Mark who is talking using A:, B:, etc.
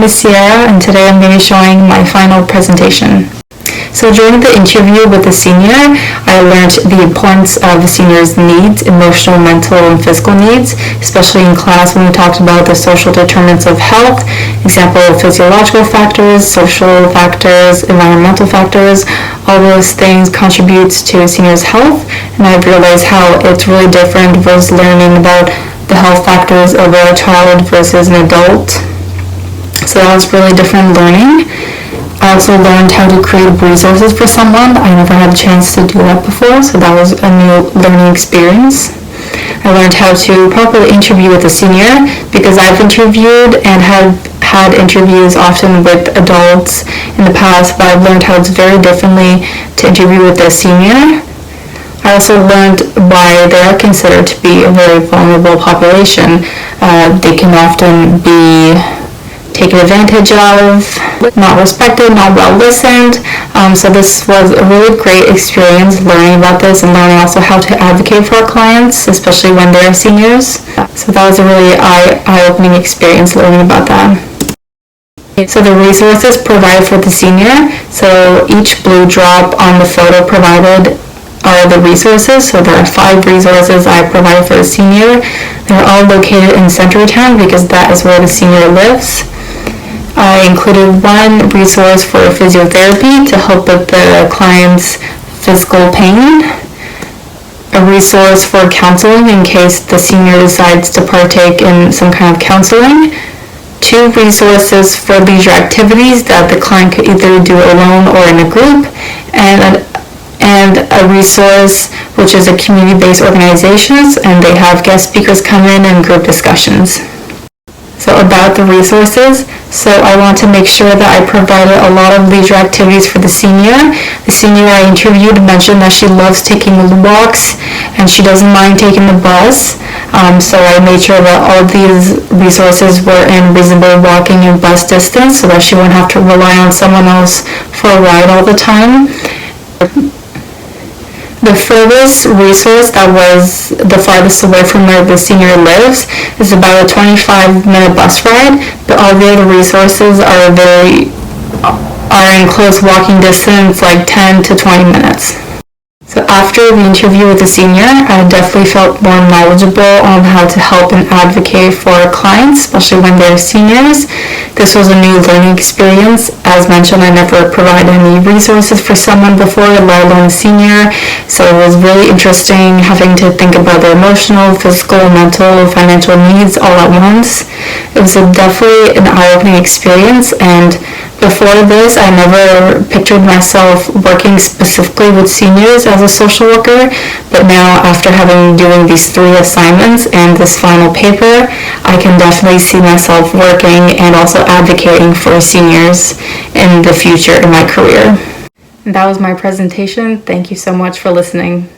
A: name is Sierra, and today I'm going to be showing my final presentation. So during the interview with the senior, I learned the importance of the senior's needs, emotional, mental, and physical needs, especially in class when we talked about the social determinants of health, example of physiological factors, social factors, environmental factors. All those things contributes to a senior's health, and I've realized how it's really different versus learning about the health factors of a child versus an adult. So that was really different learning. I also learned how to create resources for someone. I never had a chance to do that before, so that was a new learning experience. I learned how to properly interview with a senior because I've interviewed and have had interviews often with adults in the past, but I've learned how it's very differently to interview with a senior. I also learned why they are considered to be a very vulnerable population. They can often be taken advantage of, not respected, not well listened. So this was a really great experience learning about this and learning also how to advocate for our clients, especially when they're seniors. So that was a really eye-opening experience learning about that. So the resources provided for the senior, so each blue drop on the photo provided are the resources. So there are 5 resources I provided for the senior. They're all located in Center Town because that is where the senior lives. I included one resource for physiotherapy to help with the client's physical pain, a resource for counseling in case the senior decides to partake in some kind of counseling, 2 resources for leisure activities that the client could either do alone or in a group, and a resource which is a community-based organizations, and they have guest speakers come in and group discussions. So about the resources, so I want to make sure that I provided a lot of leisure activities for the senior. The senior I interviewed mentioned that she loves taking walks and she doesn't mind taking the bus. So I made sure that all these resources were in reasonable walking and bus distance so that she wouldn't have to rely on someone else for a ride all the time. The furthest resource that was the farthest away from where the senior lives is about a 25-minute bus ride, but all the other resources are in close walking distance, like 10 to 20 minutes. So after the interview with the senior, I definitely felt more knowledgeable on how to help and advocate for our clients, especially when they're seniors. This was a new learning experience. As mentioned, I never provided any resources for someone before, let alone a senior. So it was really interesting having to think about their emotional, physical, mental, financial needs all at once. It was definitely an eye-opening experience, and before this, I never pictured myself working specifically with seniors as a social worker, but now after doing these 3 assignments and this final paper, I can definitely see myself working and also advocating for seniors in the future in my career. And that was my presentation. Thank you so much for listening.